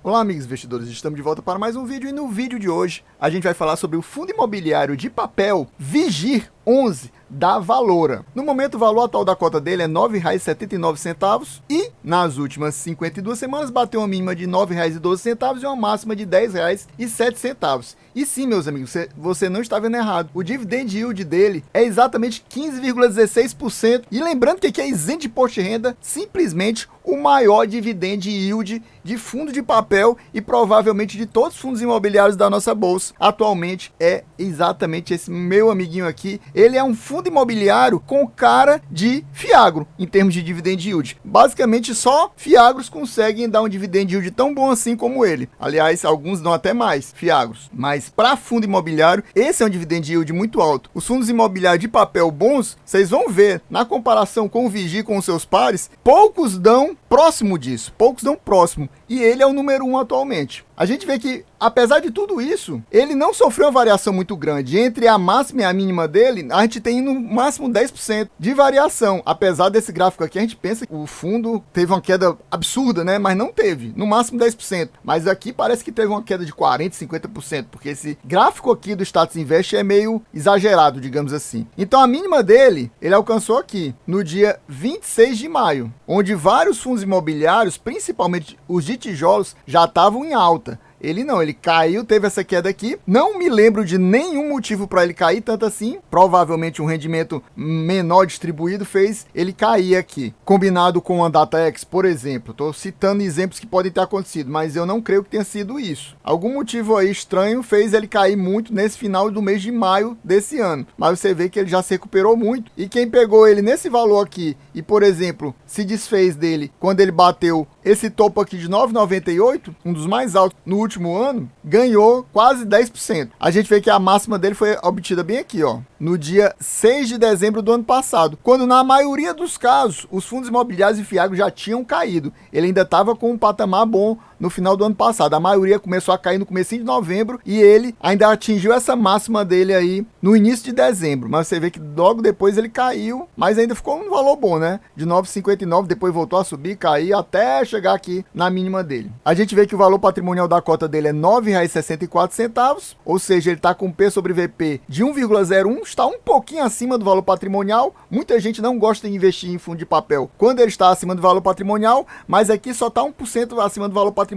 Olá amigos investidores, estamos de volta para mais um vídeo e no vídeo de hoje a gente vai falar sobre o fundo imobiliário de papel Vigir11 da Valora. No momento o valor atual da cota dele é R$ 9,79 e nas últimas 52 semanas bateu uma mínima de R$ 9,12 e uma máxima de R$ 10,07. E sim, meus amigos, você não está vendo errado. O dividend yield dele é exatamente 15,16%. E lembrando que aqui é isento de imposto de renda, simplesmente o maior dividend yield de fundo de papel e provavelmente de todos os fundos imobiliários da nossa bolsa. Atualmente é exatamente esse meu amiguinho aqui. Ele é um fundo imobiliário com cara de Fiagro em termos de dividend yield. Basicamente só Fiagros conseguem dar um dividend yield tão bom assim como ele. Aliás, alguns dão até mais Fiagros. Mas para fundo imobiliário, esse é um dividend yield muito alto. Os fundos imobiliários de papel bons, vocês vão ver, na comparação com o Vigir, com os seus pares, poucos dão próximo disso, poucos dão próximo. E ele é o número 1 atualmente. A gente vê que, apesar de tudo isso, ele não sofreu uma variação muito grande. Entre a máxima e a mínima dele, a gente tem no máximo 10% de variação. Apesar desse gráfico aqui, a gente pensa que o fundo teve uma queda absurda, né? Mas não teve, no máximo 10%. Mas aqui parece que teve uma queda de 40%, 50%, porque esse gráfico aqui do Status Invest é meio exagerado, digamos assim. Então a mínima dele, ele alcançou aqui, no dia 26 de maio, onde vários fundos imobiliários, principalmente os de tijolos, já estavam em alta. Ele não, ele caiu, teve essa queda aqui. Não me lembro de nenhum motivo para ele cair tanto assim. Provavelmente um rendimento menor distribuído fez ele cair aqui. Combinado com a DataX, por exemplo. Estou citando exemplos que podem ter acontecido, mas eu não creio que tenha sido isso. Algum motivo aí estranho fez ele cair muito nesse final do mês de maio desse ano. Mas você vê que ele já se recuperou muito. E quem pegou ele nesse valor aqui e, por exemplo, se desfez dele quando ele bateu esse topo aqui de 9,98, um dos mais altos no último ano, ganhou quase 10%. A gente vê que a máxima dele foi obtida bem aqui, ó, no dia 6 de dezembro do ano passado, quando na maioria dos casos os fundos imobiliários e Fiagro já tinham caído. Ele ainda estava com um patamar bom no final do ano passado. A maioria começou a cair no comecinho de novembro e ele ainda atingiu essa máxima dele aí no início de dezembro. Mas você vê que logo depois ele caiu, mas ainda ficou um valor bom, né? De 9,59, depois voltou a subir, cair até chegar aqui na mínima dele. A gente vê que o valor patrimonial da cota dele é R$ 9,64, ou seja, ele está com P sobre VP de 1,01, está um pouquinho acima do valor patrimonial. Muita gente não gosta de investir em fundo de papel quando ele está acima do valor patrimonial, mas aqui só está 1% acima do valor patrimonial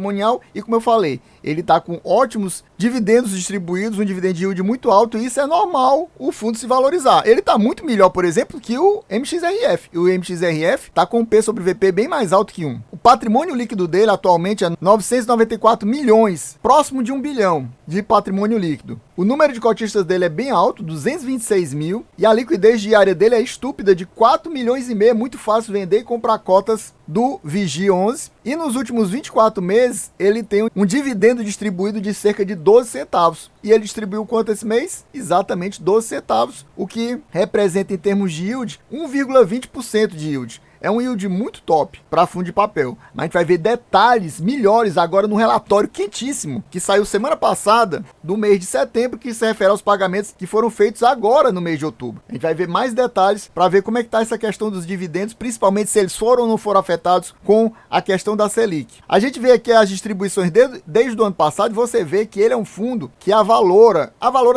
e, como eu falei, ele está com ótimos dividendos distribuídos, um dividend yield muito alto, e isso é normal o fundo se valorizar. Ele está muito melhor, por exemplo, que o MXRF. E o MXRF está com um P sobre VP bem mais alto que 1. O patrimônio líquido dele atualmente é 994 milhões, próximo de 1 bilhão de patrimônio líquido. O número de cotistas dele é bem alto, 226 mil, e a liquidez diária dele é estúpida, de 4 milhões e meio, é muito fácil vender e comprar cotas do Vigir11. E nos últimos 24 meses, ele tem um dividendo distribuído de cerca de 12 centavos. E ele distribuiu quanto esse mês? Exatamente 12 centavos, o que representa em termos de yield 1,20% de yield. É um yield muito top para fundo de papel. Mas a gente vai ver detalhes melhores agora no relatório quentíssimo que saiu semana passada do mês de setembro, que se refere aos pagamentos que foram feitos agora no mês de outubro. A gente vai ver mais detalhes para ver como é que está essa questão dos dividendos, principalmente se eles foram ou não foram afetados com a questão da Selic. A gente vê aqui as distribuições desde o ano passado e você vê que ele é um fundo que a Valora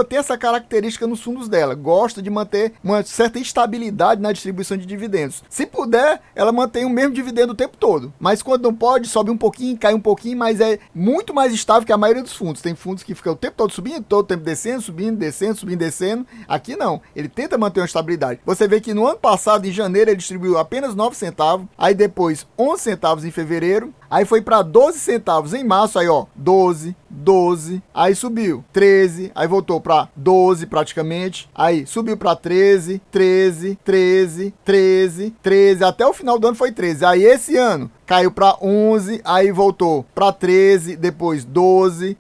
tem essa característica nos fundos dela, gosta de manter uma certa estabilidade na distribuição de dividendos. Se puder, ela mantém o mesmo dividendo o tempo todo, mas quando não pode, sobe um pouquinho, cai um pouquinho, mas é muito mais estável que a maioria dos fundos. Tem fundos que ficam o tempo todo subindo, todo o tempo descendo, subindo, descendo, subindo, descendo. Aqui não, ele tenta manter uma estabilidade. Você vê que no ano passado, em janeiro, ele distribuiu apenas 9 centavos, aí depois 11 centavos em fevereiro, aí foi para 12 centavos em março, aí ó, 12, aí subiu 13, aí voltou para 12 praticamente, aí subiu para 13, até o final do ano foi 13, aí esse ano caiu para 11, aí voltou para 13, depois 12,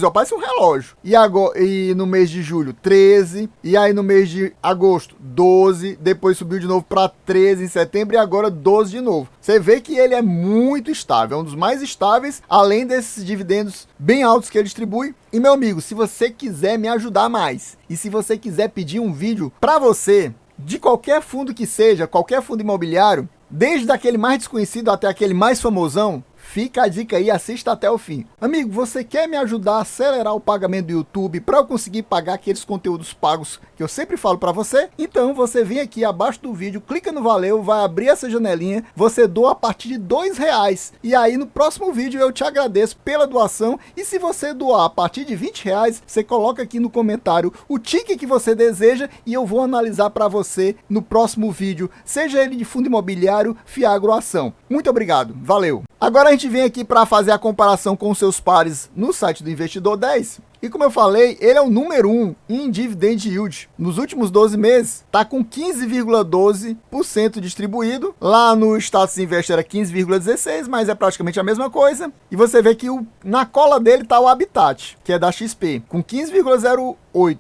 ó, parece um relógio. E no mês de julho, 13, e aí no mês de agosto, 12, depois subiu de novo para 13 em setembro e agora 12 de novo. Você vê que ele é muito estável, é um dos mais estáveis, além desses dividendos bem altos que ele distribui. E meu amigo, se você quiser me ajudar mais, e se você quiser pedir um vídeo para você, de qualquer fundo que seja, qualquer fundo imobiliário, desde aquele mais desconhecido até aquele mais famosão, Fica a dica aí, assista até o fim. Amigo, você quer me ajudar a acelerar o pagamento do YouTube para eu conseguir pagar aqueles conteúdos pagos que eu sempre falo para você? Então você vem aqui abaixo do vídeo, clica no valeu, vai abrir essa janelinha, você doa a partir de R$2. E aí no próximo vídeo eu te agradeço pela doação. E se você doar a partir de R$20, você coloca aqui no comentário o ticket que você deseja e eu vou analisar para você no próximo vídeo, seja ele de fundo imobiliário, Fiagro ou ação. Muito obrigado, valeu! Agora a gente vem aqui para fazer a comparação com seus pares no site do Investidor 10. E como eu falei, ele é o número 1 em dividend yield. Nos últimos 12 meses, está com 15,12% distribuído. Lá no Status Invest era 15,16%, mas é praticamente a mesma coisa. E você vê que na cola dele está o Habitat, que é da XP, com 15,08%,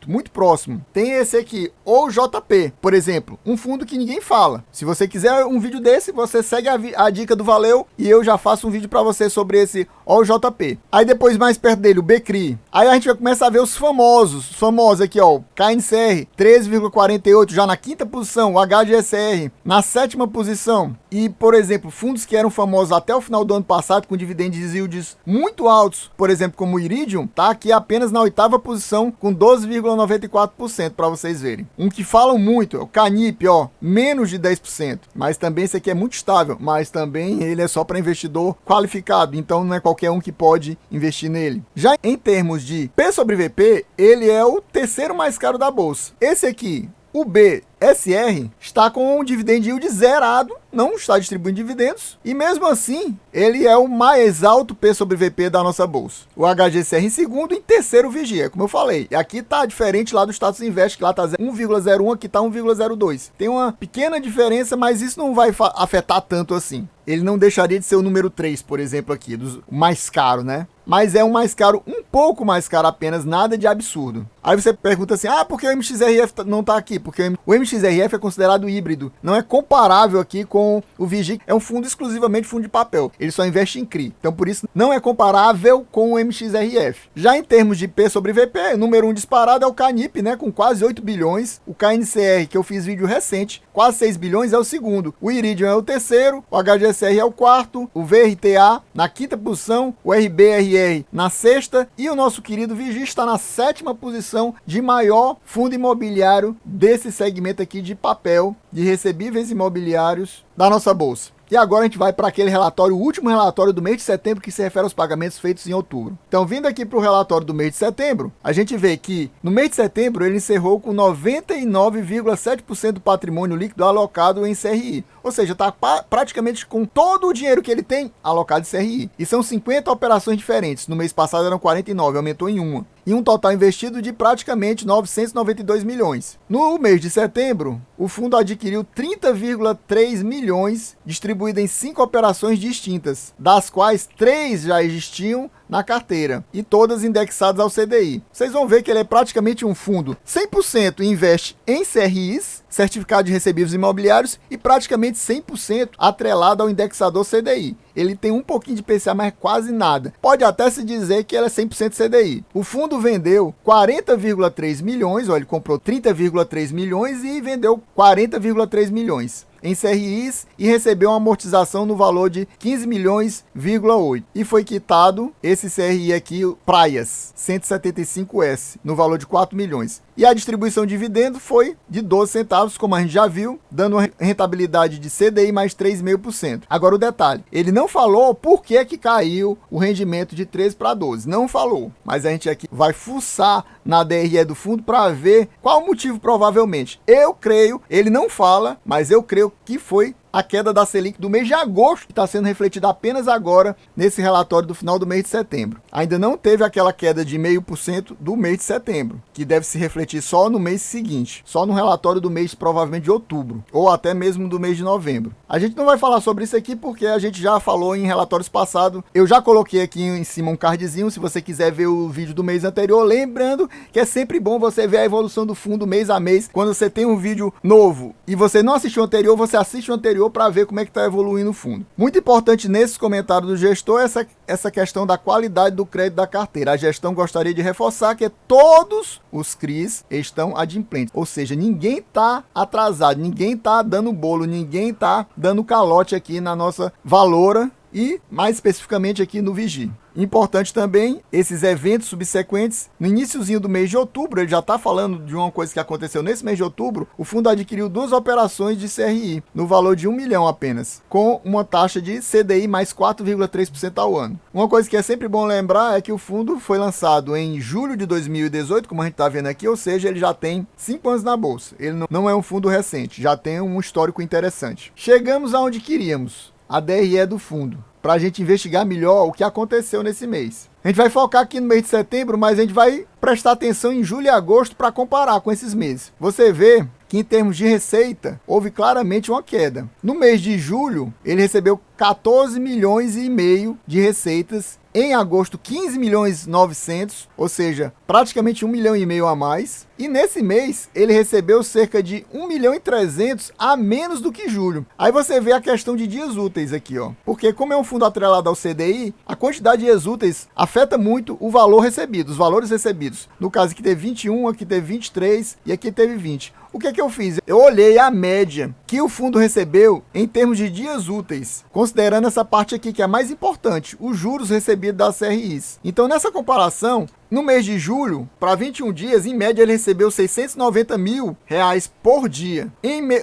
muito próximo. Tem esse aqui, ou JP, por exemplo, um fundo que ninguém fala. Se você quiser um vídeo desse, você segue a dica do Valeu e eu já faço um vídeo para você sobre esse OJP. Aí depois, mais perto dele, o BCRI. Aí a gente vai começar a ver os famosos aqui, ó, KNCR 13,48, já na quinta posição, o HGSR na sétima posição. E, por exemplo, fundos que eram famosos até o final do ano passado, com dividendos yields muito altos, por exemplo, como o Iridium, tá aqui apenas na oitava posição, com 12,94%, para vocês verem. Um que falam muito é o Canip, ó, menos de 10%, mas também esse aqui é muito estável, mas também ele é só para investidor qualificado, então não é qualquer um que pode investir nele. Já em termos de P sobre VP, ele é o terceiro mais caro da bolsa. Esse aqui, o BSR, está com um dividend yield zerado, não está distribuindo dividendos, e mesmo assim, ele é o mais alto P sobre VP da nossa bolsa. O HGCR em segundo, em terceiro Vigia, como eu falei. Aqui está diferente lá do Status Invest, que lá está 1,01, aqui está 1,02. Tem uma pequena diferença, mas isso não vai afetar tanto assim. Ele não deixaria de ser o número 3, por exemplo, aqui, do mais caro, né? Mas é um mais caro, um pouco mais caro apenas, nada de absurdo. Aí você pergunta assim, por que o MXRF não está aqui? Porque o MXRF é considerado híbrido, não é comparável aqui com o Vigi, é um fundo exclusivamente fundo de papel, ele só investe em CRI, então por isso não é comparável com o MXRF. Já em termos de P sobre VP, o número 1 disparado é o Canip, né, com quase 8 bilhões, o KNCR, que eu fiz vídeo recente, quase 6 bilhões, é o segundo, o Iridium é o terceiro, o HGSR é o quarto, o VRTA na quinta posição, o RBRR na sexta, e o nosso querido Vigi está na sétima posição de maior fundo imobiliário desse segmento aqui de papel, de recebíveis imobiliários da nossa bolsa. E agora a gente vai para aquele relatório, o último relatório do mês de setembro, que se refere aos pagamentos feitos em outubro. Então, vindo aqui para o relatório do mês de setembro, a gente vê que no mês de setembro ele encerrou com 99,7% do patrimônio líquido alocado em CRI. Ou seja, está praticamente com todo o dinheiro que ele tem alocado em CRI. E são 50 operações diferentes. No mês passado eram 49, aumentou em uma. E um total investido de praticamente 992 milhões. No mês de setembro, o fundo adquiriu 30,3 milhões, distribuído em 5 operações distintas, das quais 3 já existiam na carteira e todas indexadas ao CDI. Vocês vão ver que ele é praticamente um fundo 100% investe em CRIs, certificado de recebíveis imobiliários, e praticamente 100% atrelado ao indexador CDI. Ele tem um pouquinho de PCA, mas quase nada. Pode até se dizer que ele é 100% CDI. O fundo vendeu 40,3 milhões, ele comprou 30,3 milhões e vendeu 40,3 milhões em CRIs e recebeu uma amortização no valor de 15 milhões,8. E foi quitado esse CRI aqui, Praias 175S, no valor de 4 milhões. E a distribuição de dividendo foi de 12 centavos, como a gente já viu, dando uma rentabilidade de CDI mais 3,5%. Agora o detalhe, ele não falou por que caiu o rendimento de 13 para 12, não falou. Mas a gente aqui vai fuçar na DRE do fundo para ver qual o motivo provavelmente. Eu creio, ele não fala, mas eu creio que foi a queda da Selic do mês de agosto, que está sendo refletida apenas agora nesse relatório do final do mês de setembro. Ainda não teve aquela queda de 0,5% do mês de setembro, que deve se refletir só no mês seguinte, só no relatório do mês provavelmente de outubro, ou até mesmo do mês de novembro. A gente não vai falar sobre isso aqui porque a gente já falou em relatórios passados. Eu já coloquei aqui em cima um cardzinho, se você quiser ver o vídeo do mês anterior, lembrando que é sempre bom você ver a evolução do fundo mês a mês. Quando você tem um vídeo novo e você não assistiu o anterior, você assiste o anterior para ver como é que está evoluindo o fundo. Muito importante nesses comentários do gestor essa questão da qualidade do crédito da carteira. A gestão gostaria de reforçar que todos os CRIs estão adimplentes, ou seja, ninguém está atrasado, ninguém está dando bolo, ninguém está dando calote aqui na nossa Valora e mais especificamente aqui no Vigi. Importante também, esses eventos subsequentes, no iniciozinho do mês de outubro, ele já está falando de uma coisa que aconteceu nesse mês de outubro, o fundo adquiriu 2 operações de CRI, no valor de 1 milhão apenas, com uma taxa de CDI mais 4,3% ao ano. Uma coisa que é sempre bom lembrar é que o fundo foi lançado em julho de 2018, como a gente está vendo aqui, ou seja, ele já tem 5 anos na bolsa. Ele não é um fundo recente, já tem um histórico interessante. Chegamos aonde queríamos, a DRE do fundo, para a gente investigar melhor o que aconteceu nesse mês. A gente vai focar aqui no mês de setembro, mas a gente vai prestar atenção em julho e agosto para comparar com esses meses. Você vê que em termos de receita, houve claramente uma queda. No mês de julho, ele recebeu 14 milhões e meio de receitas. Em agosto, 15 milhões e 900, ou seja, praticamente 1 milhão e meio a mais. E nesse mês, ele recebeu cerca de 1 milhão e 300 a menos do que julho. Aí você vê a questão de dias úteis aqui, ó. Porque como é um fundo atrelado ao CDI, a quantidade de dias úteis afeta muito o valor recebido, os valores recebidos. No caso aqui teve 21, aqui teve 23 e aqui teve 20. O que eu fiz? Eu olhei a média que o fundo recebeu em termos de dias úteis, considerando essa parte aqui que é a mais importante, os juros recebidos das CRIs. Então, nessa comparação, no mês de julho, para 21 dias, em média ele recebeu 690 mil reais por dia.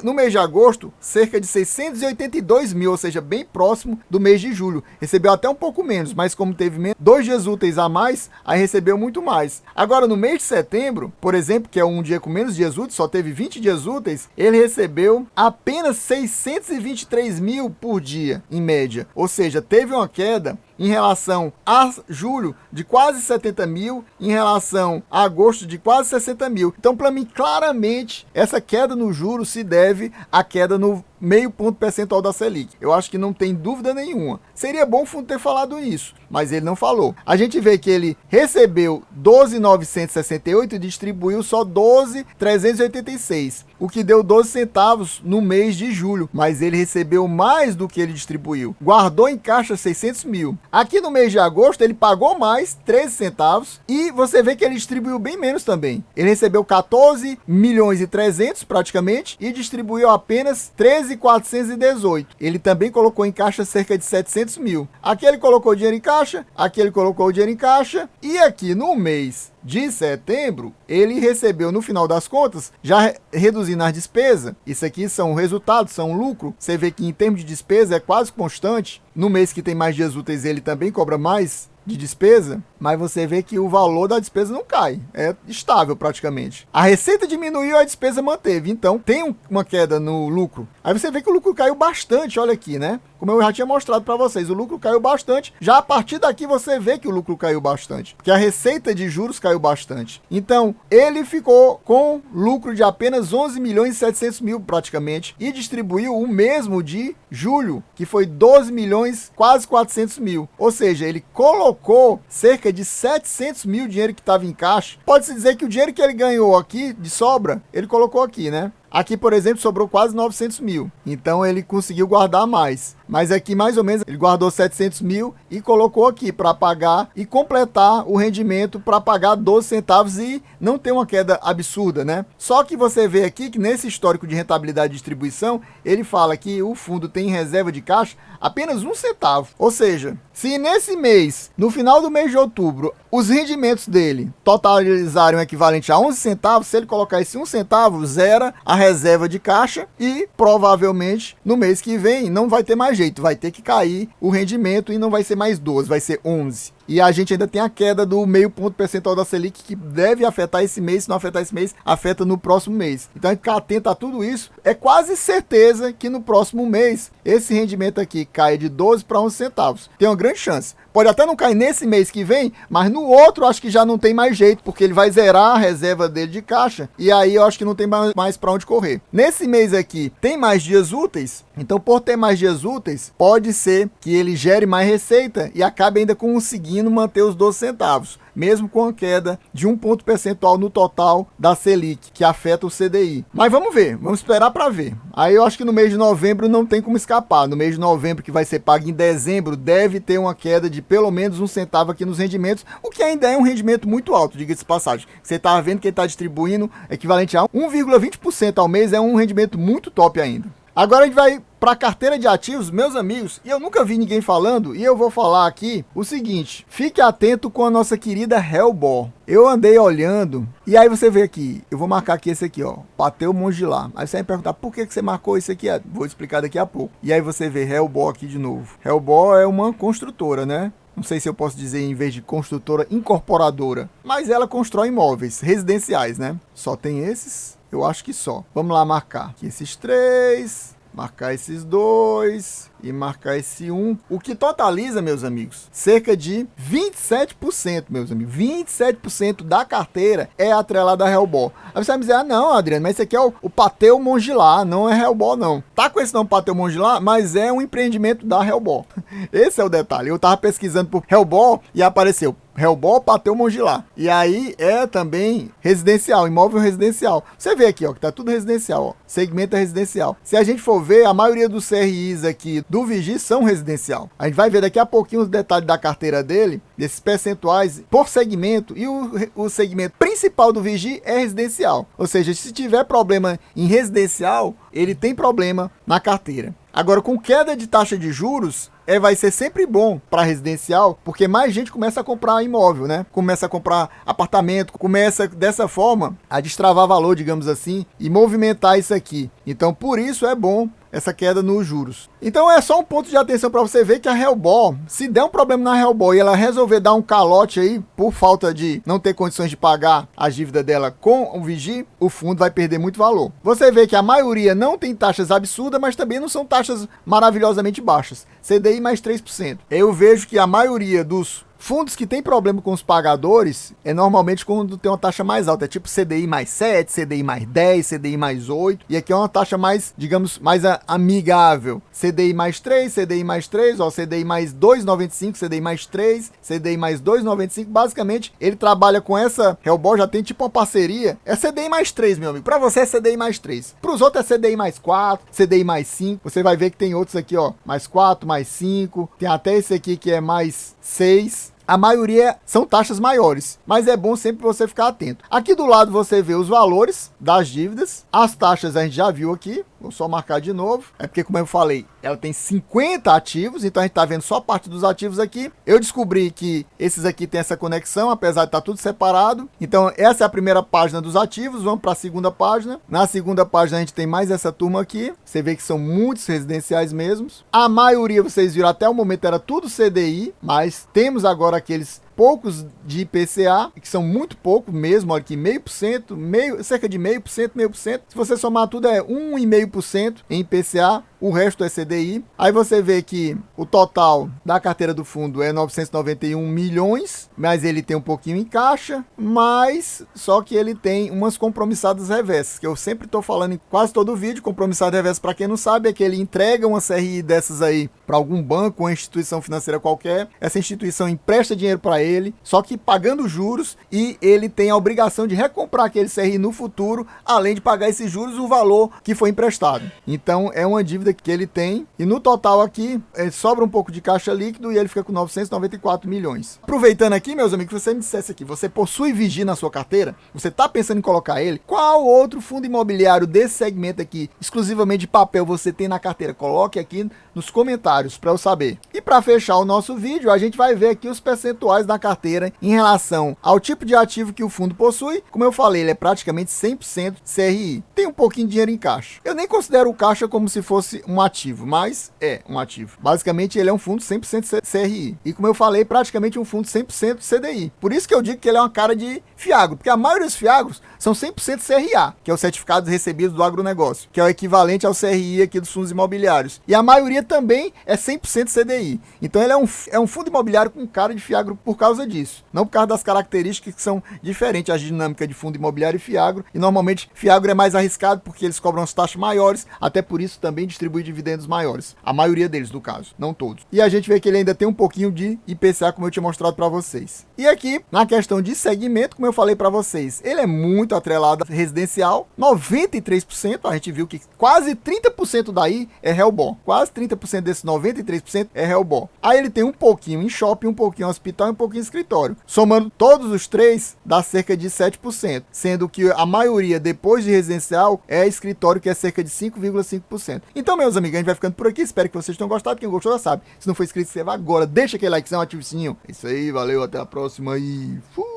No mês de agosto, cerca de 682 mil, ou seja, bem próximo do mês de julho. Recebeu até um pouco menos, mas como teve 2 dias úteis a mais, aí recebeu muito mais. Agora, no mês de setembro, por exemplo, que é um dia com menos dias úteis, só teve 20 dias úteis, ele recebeu apenas 623 mil por dia, em média. Ou seja, teve uma queda em relação a julho de quase 70 mil, em relação a agosto de quase 60 mil. Então, para mim, claramente, essa queda no juro se deve à queda no meio ponto percentual da Selic. Eu acho que não tem dúvida nenhuma. Seria bom o fundo ter falado isso, mas ele não falou. A gente vê que ele recebeu 12.968 e distribuiu só 12.386, o que deu 12 centavos no mês de julho, mas ele recebeu mais do que ele distribuiu. Guardou em caixa 600 mil. Aqui no mês de agosto ele pagou mais, 13 centavos, e você vê que ele distribuiu bem menos também. Ele recebeu 14 milhões e 300 praticamente e distribuiu apenas 13.418. Ele também colocou em caixa cerca de 700 mil. Aqui ele colocou dinheiro em caixa, aqui ele colocou dinheiro em caixa, e aqui no mês de setembro, ele recebeu, no final das contas, já reduzindo as despesas. Isso aqui são resultados, são lucro. Você vê que em termos de despesa é quase constante. No mês que tem mais dias úteis, ele também cobra mais de despesa, mas você vê que o valor da despesa não cai, é estável praticamente. A receita diminuiu, a despesa manteve, então tem uma queda no lucro. Aí você vê que o lucro caiu bastante, olha aqui, né? Como eu já tinha mostrado para vocês, o lucro caiu bastante. Já a partir daqui você vê que o lucro caiu bastante, porque a receita de juros caiu bastante. Então, ele ficou com lucro de apenas 11 milhões e 700 mil praticamente e distribuiu o mesmo de julho, que foi 12 milhões, quase 400 mil. Ou seja, ele colocou cerca de 700 mil dinheiro que estava em caixa. Pode-se dizer que o dinheiro que ele ganhou aqui de sobra, ele colocou aqui, né? Aqui, por exemplo, sobrou quase 900 mil. Então, ele conseguiu guardar mais. Mas aqui, mais ou menos, ele guardou 700 mil e colocou aqui para pagar e completar o rendimento para pagar 12 centavos e não ter uma queda absurda, né? Só que você vê aqui que nesse histórico de rentabilidade e distribuição, ele fala que o fundo tem em reserva de caixa apenas 1 centavo. Ou seja, se nesse mês, no final do mês de outubro, os rendimentos dele totalizarem o equivalente a 11 centavos, se ele colocar esse 1 centavo, zera a reserva de caixa e provavelmente no mês que vem não vai ter mais jeito, vai ter que cair o rendimento e não vai ser mais 12, vai ser 11. E a gente ainda tem a queda do meio ponto percentual da Selic, que deve afetar esse mês. Se não afetar esse mês, afeta no próximo mês. Então, a gente ficar atento a tudo isso. É quase certeza que no próximo mês, esse rendimento aqui cai de 12 para 11 centavos. Tem uma grande chance. Pode até não cair nesse mês que vem, mas no outro acho que já não tem mais jeito, porque ele vai zerar a reserva dele de caixa, e aí eu acho que não tem mais para onde correr. Nesse mês aqui, tem mais dias úteis, então por ter mais dias úteis, pode ser que ele gere mais receita e acabe ainda conseguindo manter os 12 centavos. Mesmo com a queda de 1 ponto percentual no total da Selic, que afeta o CDI. Mas vamos ver, vamos esperar para ver. Aí eu acho que no mês de novembro não tem como escapar. No mês de novembro, que vai ser pago em dezembro, deve ter uma queda de pelo menos 1 centavo aqui nos rendimentos, o que ainda é um rendimento muito alto, diga-se de passagem. Você está vendo que ele está distribuindo equivalente a 1,20% ao mês, é um rendimento muito top ainda. Agora a gente vai para a carteira de ativos, meus amigos, e eu nunca vi ninguém falando, e eu vou falar aqui o seguinte: fique atento com a nossa querida Hellball. Eu andei olhando, e aí você vê aqui, eu vou marcar aqui esse aqui, ó, Pateu Mongilar. Aí você vai me perguntar, por que você marcou isso aqui? Vou explicar daqui a pouco. E aí você vê Hellball aqui de novo. Hellball é uma construtora, né? Não sei se eu posso dizer em vez de construtora, incorporadora. Mas ela constrói imóveis residenciais, né? Só tem esses? Eu acho que só. Vamos lá marcar aqui esses 3, marcar esses 2 e marcar esse 1. O que totaliza, meus amigos, cerca de 27%, meus amigos. 27% da carteira é atrelada a Hellball. Aí você vai me dizer, ah não, Adriano, mas esse aqui é o Pateu Mongilar, não é Hellball não. Tá com esse nome Pateu Mongilar, mas é um empreendimento da Hellball. Esse é o detalhe. Eu tava pesquisando por Hellball e apareceu Hellball, Pateu Mongilar. E aí é também residencial, imóvel residencial. Você vê aqui, ó, que tá tudo residencial, ó. Segmento é residencial. Se a gente for ver, a maioria dos CRIs aqui do Vigi são residencial. A gente vai ver daqui a pouquinho os detalhes da carteira dele, desses percentuais por segmento, e o segmento principal do Vigi é residencial. Ou seja, se tiver problema em residencial, ele tem problema na carteira. Agora, com queda de taxa de juros, vai ser sempre bom para residencial, porque mais gente começa a comprar imóvel, né? Começa a comprar apartamento, começa dessa forma a destravar valor, digamos assim, e movimentar isso aqui. Então, por isso é bom essa queda nos juros. Então é só um ponto de atenção para você ver que a Hellball, se der um problema na Hellball e ela resolver dar um calote aí, por falta de não ter condições de pagar a dívida dela com o Vigi, o fundo vai perder muito valor. Você vê que a maioria não tem taxas absurdas, mas também não são taxas maravilhosamente baixas. CDI mais 3%. Eu vejo que a maioria dos fundos que tem problema com os pagadores é normalmente quando tem uma taxa mais alta, é tipo CDI mais 7, CDI mais 10, CDI mais 8, e aqui é uma taxa mais, digamos, mais amigável. CDI mais 3, CDI mais 3, ó, CDI mais 2,95, CDI mais 3, CDI mais 2,95, basicamente ele trabalha com essa Hellball, já tem tipo uma parceria, é CDI mais 3, meu amigo, pra você é CDI mais 3, pros outros é CDI mais 4, CDI mais 5, você vai ver que tem outros aqui, ó, mais 4, mais 5, tem até esse aqui que é mais 6, a maioria são taxas maiores, mas é bom sempre você ficar atento. Aqui do lado você vê os valores das dívidas, as taxas a gente já viu aqui, vou só marcar de novo, é porque como eu falei, ela tem 50 ativos, então a gente tá vendo só parte dos ativos aqui. Eu descobri que esses aqui tem essa conexão, apesar de estar tudo separado. Então essa é a primeira página dos ativos, vamos para a segunda página. Na segunda página a gente tem mais essa turma aqui, você vê que são muitos residenciais mesmos. A maioria, vocês viram, até o momento era tudo CDI, mas temos agora aqueles poucos de IPCA, que são muito pouco mesmo, olha aqui, 0,5%, cerca de 0,5%. Se você somar tudo é 1,5% em IPCA, o resto é CDI. Aí você vê que o total da carteira do fundo é 991 milhões, mas ele tem um pouquinho em caixa, mas só que ele tem umas compromissadas reversas, que eu sempre estou falando em quase todo vídeo. Compromissado reverso, para quem não sabe, é que ele entrega uma CRI dessas aí para algum banco ou instituição financeira qualquer, essa instituição empresta dinheiro para ele, só que pagando juros, e ele tem a obrigação de recomprar aquele CRI no futuro, além de pagar esses juros, o valor que foi emprestado. Então é uma dívida que ele tem, e no total aqui sobra um pouco de caixa líquido e ele fica com 994 milhões. Aproveitando aqui, meus amigos, que você me dissesse aqui, você possui Vigi na sua carteira? Você está pensando em colocar ele? Qual outro fundo imobiliário desse segmento aqui, exclusivamente de papel, você tem na carteira? Coloque aqui nos comentários para eu saber. E para fechar o nosso vídeo, a gente vai ver aqui os percentuais da carteira em relação ao tipo de ativo que o fundo possui. Como eu falei, ele é praticamente 100% CRI. Tem um pouquinho de dinheiro em caixa. Eu nem considero o caixa como se fosse um ativo, mas é um ativo. Basicamente, ele é um fundo 100% CRI. E como eu falei, praticamente um fundo 100% CDI. Por isso que eu digo que ele é uma cara de fiagro, porque a maioria dos fiagros são 100% CRA, que é o certificado recebido do agronegócio, que é o equivalente ao CRI aqui dos fundos imobiliários. E a maioria também é 100% CDI. Então ele é um fundo imobiliário com cara de fiagro por causa disso. Não por causa das características que são diferentes, a dinâmica de fundo imobiliário e fiagro. E normalmente fiagro é mais arriscado porque eles cobram as taxas maiores, até por isso também distribui dividendos maiores. A maioria deles, no caso, não todos. E a gente vê que ele ainda tem um pouquinho de IPCA, como eu tinha mostrado para vocês. E aqui, na questão de segmento, como eu falei para vocês, ele é muito atrelado a residencial, 93%, a gente viu que quase 30% daí é Hellball. Quase 30% desses 93% é Hellball. Bó. Aí ele tem um pouquinho em shopping, um pouquinho em hospital e um pouquinho em escritório. Somando todos os três, dá cerca de 7%, sendo que a maioria, depois de residencial, é escritório, que é cerca de 5,5%. Então, meus amigos, a gente vai ficando por aqui. Espero que vocês tenham gostado. Quem gostou já sabe. Se não for inscrito, se inscreva agora. Deixa aquele likezão, ativa o sininho. É isso aí, valeu, até a próxima e fui!